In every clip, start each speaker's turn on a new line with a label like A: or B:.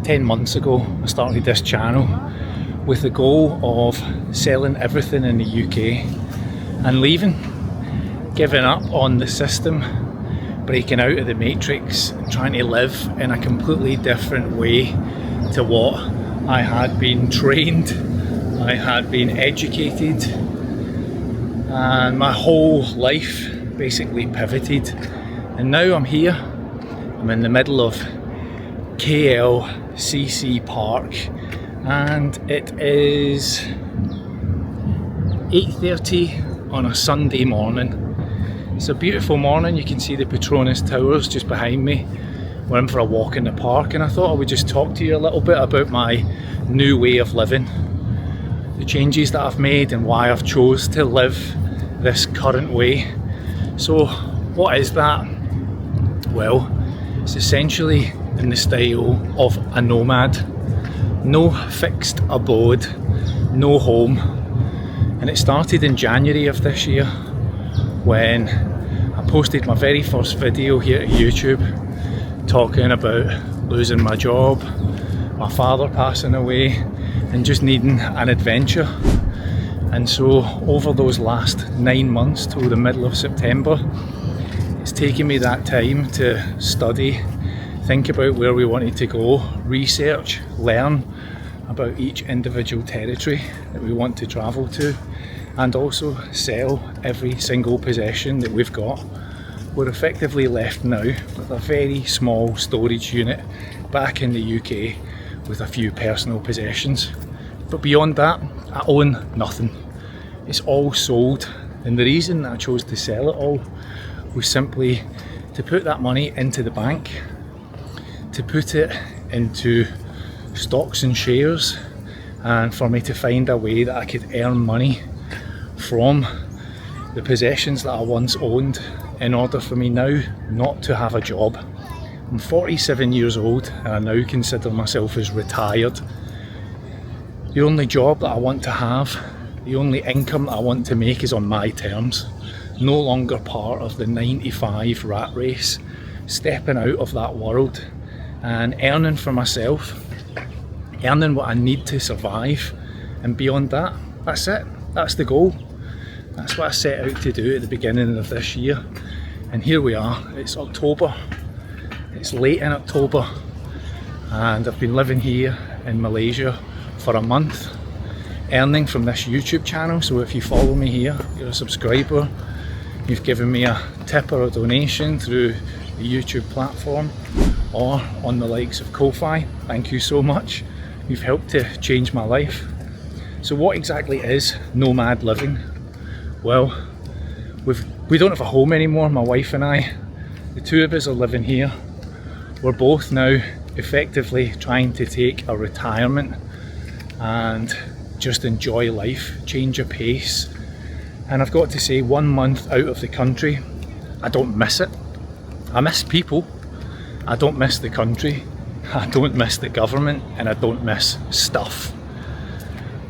A: 10 months ago I started this channel with the goal of selling everything in the UK and leaving, giving up on the system, breaking out of the matrix and trying to live in a completely different way to what I had been trained, I had been educated, and my whole life basically pivoted. And now I'm here, I'm in the middle of KLCC Park, and it is 8:30 on a Sunday morning. It's a beautiful morning. You can see the Petronas Towers just behind me. We're in for a walk in the park, and I thought I would just talk to you a little bit about my new way of living, the changes that I've made and why I've chose to live this current way. So what is that? Well, it's essentially in the style of a nomad. No fixed abode, no home. And it started in January of this year when I posted my very first video here at YouTube talking about losing my job, my father passing away, and just needing an adventure. And so over those last 9 months till the middle of September, it's taken me that time to study, think about where we wanted to go, research, learn about each individual territory that we want to travel to, and also sell every single possession that we've got. We're effectively left now with a very small storage unit back in the UK with a few personal possessions. But beyond that, I own nothing. It's all sold, and the reason that I chose to sell it all was simply to put that money into the bank, to put it into stocks and shares, and for me to find a way that I could earn money from the possessions that I once owned, in order for me now not to have a job. I'm 47 years old and I now consider myself as retired. The only job that I want to have, the only income that I want to make is on my terms. No longer part of the 9-to-5 rat race, stepping out of that world and earning for myself, earning what I need to survive, and beyond that, that's it. That's the goal. That's what I set out to do at the beginning of this year. And here we are, it's October, it's late in October, and I've been living here in Malaysia for a month, earning from this YouTube channel. So if you follow me here, you're a subscriber, you've given me a tip or a donation through the YouTube platform or on the likes of Ko-Fi, thank you so much. You've helped to change my life. So what exactly is nomad living? Well, we don't have a home anymore, my wife and I. The two of us are living here. We're both now effectively trying to take a retirement and just enjoy life, change of pace. And I've got to say, 1 month out of the country, I don't miss it. I miss people. I don't miss the country. I don't miss the government, and I don't miss stuff.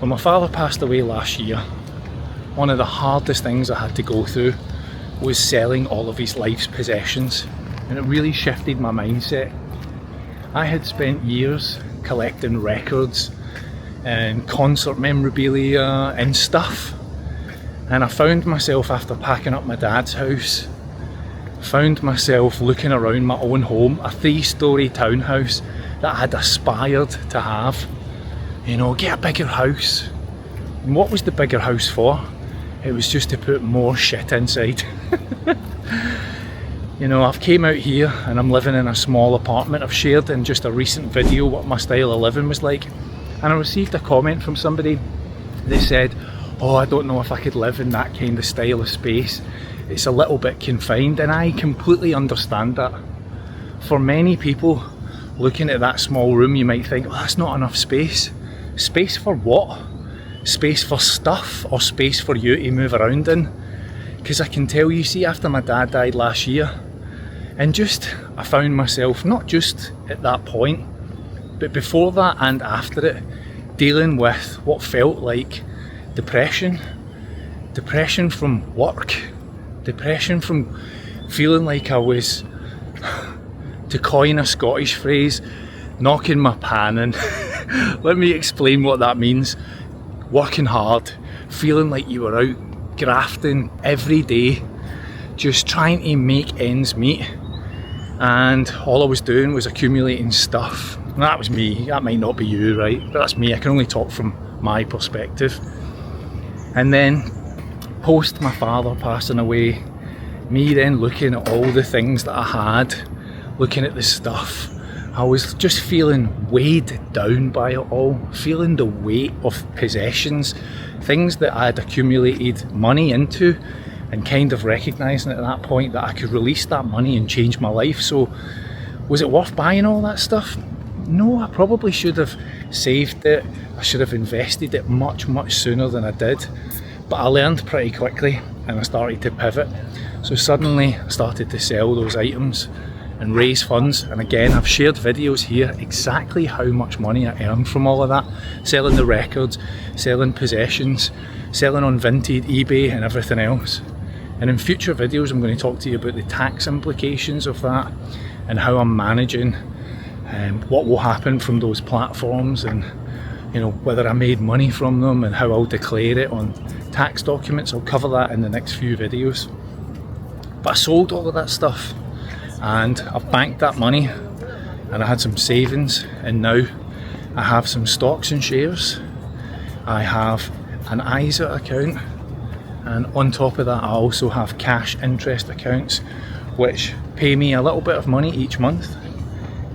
A: When my father passed away last year, one of the hardest things I had to go through was selling all of his life's possessions, and it really shifted my mindset. I had spent years collecting records and concert memorabilia and stuff, and I found myself, after packing up my dad's house, found myself looking around my own home, a 3-storey townhouse that I had aspired to have. You know, get a bigger house. And what was the bigger house for? It was just to put more shit inside. You know, I've came out here and I'm living in a small apartment. I've shared in just a recent video what my style of living was like, and I received a comment from somebody. They said, oh, I don't know if I could live in that kind of style of space. It's a little bit confined, and I completely understand that. For many people, looking at that small room, you might think, oh, that's not enough space. Space for what? Space for stuff, or space for you to move around in? Because I can tell you, see, after my dad died last year, and I found myself, not just at that point, but before that and after it, dealing with what felt like depression. Depression from work, depression from feeling like I was, to coin a Scottish phrase, knocking my pan in. Let me explain what that means. Working hard, feeling like you were out grafting every day, just trying to make ends meet, and all I was doing was accumulating stuff. And that was me. That might not be you, right? But that's me. I can only talk from my perspective. And then post my father passing away, me then looking at all the things that I had, looking at the stuff, I was just feeling weighed down by it all, feeling the weight of possessions, things that I had accumulated money into, and kind of recognising at that point that I could release that money and change my life. So was it worth buying all that stuff? No, I probably should have saved it. I should have invested it much sooner than I did. But I learned pretty quickly and I started to pivot. So suddenly I started to sell those items and raise funds. And again, I've shared videos here exactly how much money I earned from all of that. Selling the records, selling possessions, selling on Vinted, eBay and everything else. And in future videos I'm going to talk to you about the tax implications of that and how I'm managing what will happen from those platforms, and you know, whether I made money from them and how I'll declare it on tax documents. I'll cover that in the next few videos. But I sold all of that stuff and I've banked that money and I had some savings, and now I have some stocks and shares. I have an ISA account, and on top of that I also have cash interest accounts which pay me a little bit of money each month.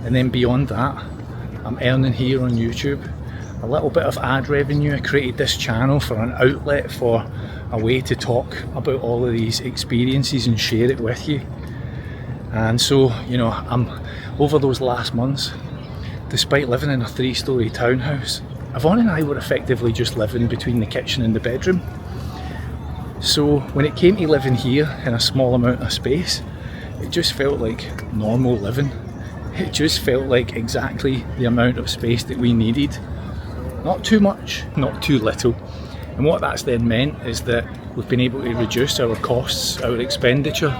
A: And then beyond that, I'm earning here on YouTube a little bit of ad revenue. I created this channel for an outlet, for a way to talk about all of these experiences and share it with you. And so, you know, I'm over those last months, despite living in a 3-storey townhouse, Yvonne and I were effectively just living between the kitchen and the bedroom. So when it came to living here in a small amount of space, it just felt like normal living. It just felt like exactly the amount of space that we needed. Not too much, not too little. And what that's then meant is that we've been able to reduce our costs, our expenditure,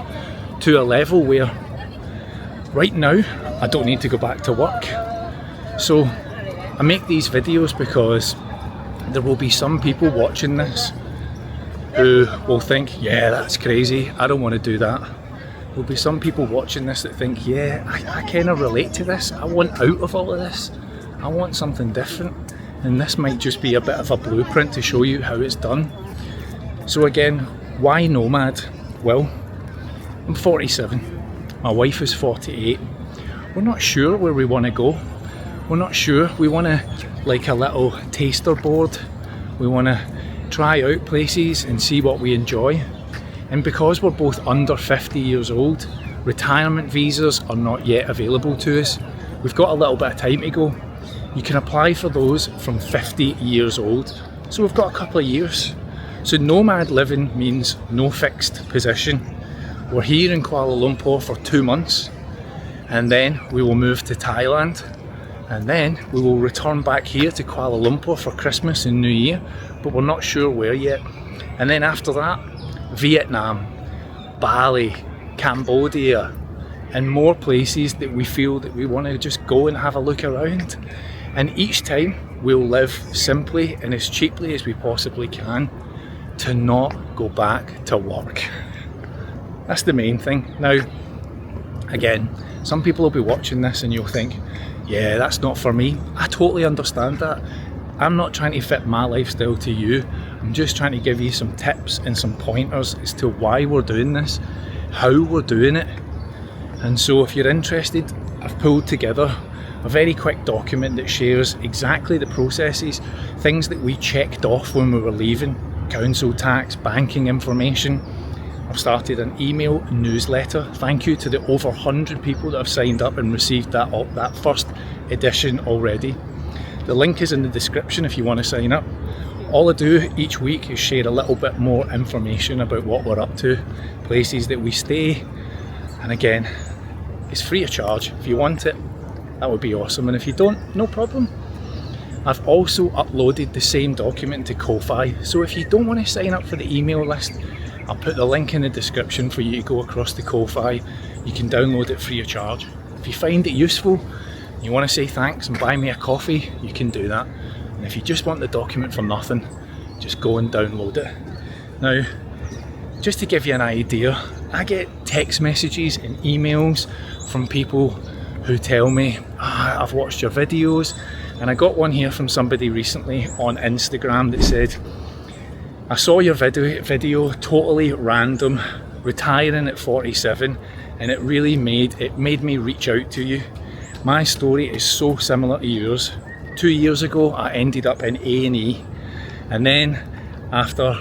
A: to a level where right now I don't need to go back to work. So I make these videos because there will be some people watching this who will think, yeah, that's crazy, I don't want to do that. There'll be some people watching this that think, yeah, I kind of relate to this, I want out of all of this, I want something different. And this might just be a bit of a blueprint to show you how it's done. So again, why Nomad? Well, I'm 47, my wife is 48. We're not sure where we want to go. We're not sure. We want to, like a little taster board. We want to try out places and see what we enjoy. And because we're both under 50 years old, retirement visas are not yet available to us. We've got a little bit of time to go. You can apply for those from 50 years old. So we've got a couple of years. So nomad living means no fixed position. We're here in Kuala Lumpur for 2 months, and then we will move to Thailand, and then we will return back here to Kuala Lumpur for Christmas and New Year, but we're not sure where yet. And then after that, Vietnam, Bali, Cambodia, and more places that we feel that we want to just go and have a look around. And each time we'll live simply and as cheaply as we possibly can to not go back to work. That's the main thing. Now, again, some people will be watching this and you'll think, yeah, that's not for me. I totally understand that. I'm not trying to fit my lifestyle to you. I'm just trying to give you some tips and some pointers as to why we're doing this, how we're doing it. And so if you're interested, I've pulled together a very quick document that shares exactly the processes, things that we checked off when we were leaving, council tax, banking information. I've started an email newsletter. Thank you to the over 100 people that have signed up and received that first edition already. The link is in the description if you want to sign up. All I do each week is share a little bit more information about what we're up to, places that we stay, and again, it's free of charge. If you want it, that would be awesome, and if you don't, no problem. I've also uploaded the same document to Ko-Fi, so if you don't want to sign up for the email list, I'll put the link in the description for you to go across to Ko-Fi. You can download it free of charge. If you find it useful, You want to say thanks and buy me a coffee, you can do that. And if you just want the document for nothing, just go and download it. Now, just to give you an idea, I get text messages and emails from people who tell me, I've watched your videos, and I got one here from somebody recently on Instagram that said, I saw your video totally random, retiring at 47, and it really made me reach out to you. My story is so similar to yours. 2 years ago I ended up in A&E, and then after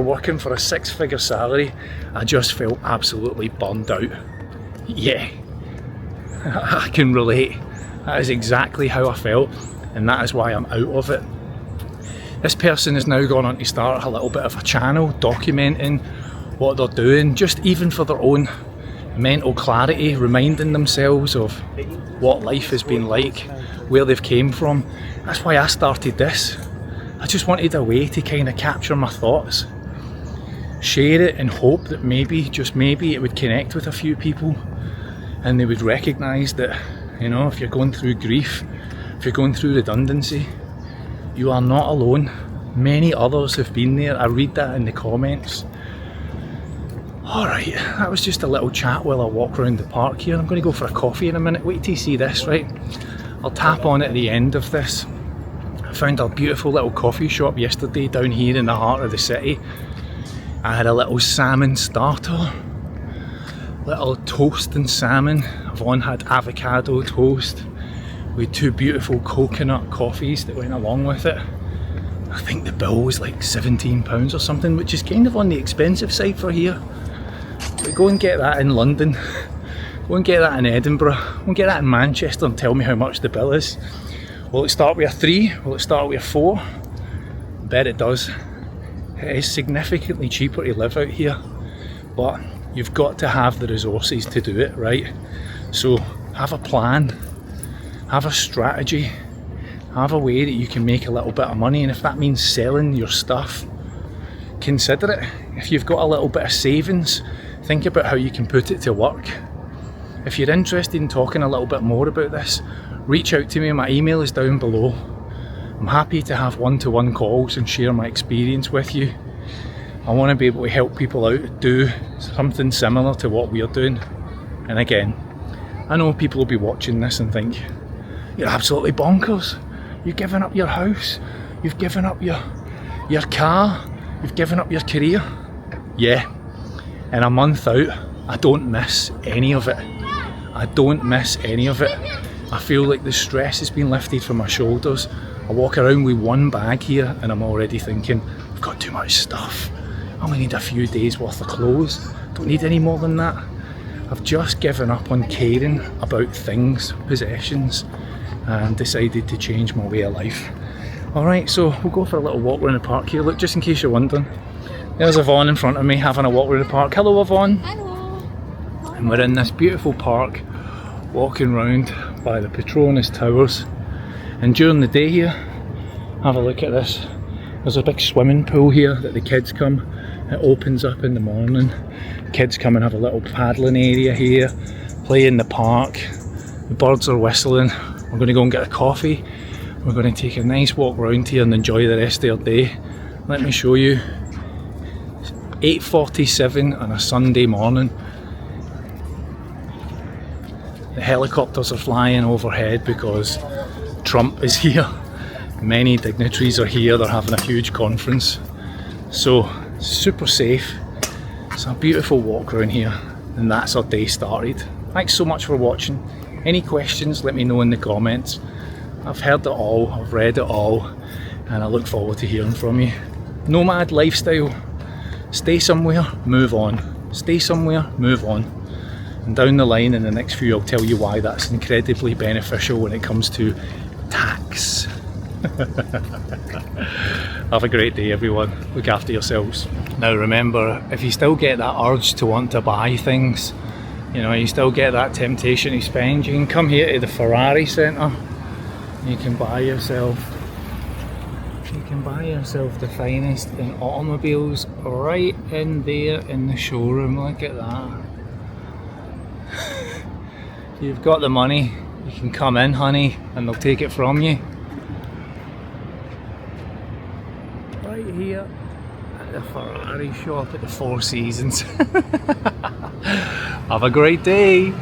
A: working for a 6-figure salary, I just felt absolutely burned out. Yeah, I can relate. That is exactly how I felt, and that is why I'm out of it. This person has now gone on to start a little bit of a channel documenting what they're doing, just even for their own mental clarity, reminding themselves of what life has been like, where they've came from. That's why I started this. I just wanted a way to kind of capture my thoughts, share it, and hope that maybe, just maybe, it would connect with a few people and they would recognise that, you know, if you're going through grief, if you're going through redundancy, you are not alone. Many others have been there. I read that in the comments. Alright, that was just a little chat while I walk around the park here. I'm going to go for a coffee in a minute. Wait till you see this, right? I'll tap on at the end of this. I found a beautiful little coffee shop yesterday down here in the heart of the city. I had a little salmon starter, little toast and salmon. Yvonne had avocado toast with 2 beautiful coconut coffees that went along with it. I think the bill was like £17 or something, which is kind of on the expensive side for here. But go and get that in London, go and get that in Edinburgh, go and get that in Manchester and tell me how much the bill is. Will it start with a 3? Will it start with a 4? I bet it does. It is significantly cheaper to live out here, but you've got to have the resources to do it, right? So have a plan, have a strategy, have a way that you can make a little bit of money, and if that means selling your stuff, consider it. If you've got a little bit of savings, think about how you can put it to work. If you're interested in talking a little bit more about this, reach out to me. My email is down below. I'm happy to have one-to-one calls and share my experience with you. I want to be able to help people out do something similar to what we're doing. And again, I know people will be watching this and think, you're absolutely bonkers. You've given up your house, you've given up your car, you've given up your career. Yeah, and a month out, I don't miss any of it. I don't miss any of it. I feel like the stress has been lifted from my shoulders. I walk around with one bag here and I'm already thinking, I've got too much stuff. I only need a few days worth of clothes. Don't need any more than that. I've just given up on caring about things, possessions, and decided to change my way of life. Alright, so we'll go for a little walk around the park here. Look, just in case you're wondering, there's Yvonne in front of me having a walk around the park. Hello Yvonne.
B: Hello.
A: And we're in this beautiful park, walking round by the Petronas Towers. And during the day here, have a look at this. There's a big swimming pool here that the kids come. It opens up in the morning. Kids come and have a little paddling area here, play in the park. The birds are whistling. We're going to go and get a coffee. We're going to take a nice walk around here and enjoy the rest of our day. Let me show you. 8:47 on a Sunday morning. The helicopters are flying overhead because Trump is here. Many dignitaries are here. They're having a huge conference. So super safe. It's a beautiful walk around here, and that's our day started. Thanks so much for watching. Any questions, let me know in the comments. I've heard it all, I've read it all, and I look forward to hearing from you. Nomad lifestyle. Stay somewhere, move on. Stay somewhere, move on. And down the line in the next few, I'll tell you why that's incredibly beneficial when it comes to tax. Have a great day everyone, look after yourselves. Now remember, if you still get that urge to want to buy things, you know, you still get that temptation to spend, you can come here to the Ferrari Centre. You can buy yourself the finest in automobiles right in there in the showroom. Look at that. You've got the money, You can come in, honey, and they'll take it from you. Right here at the Ferrari shop at the Four Seasons. Have a great day.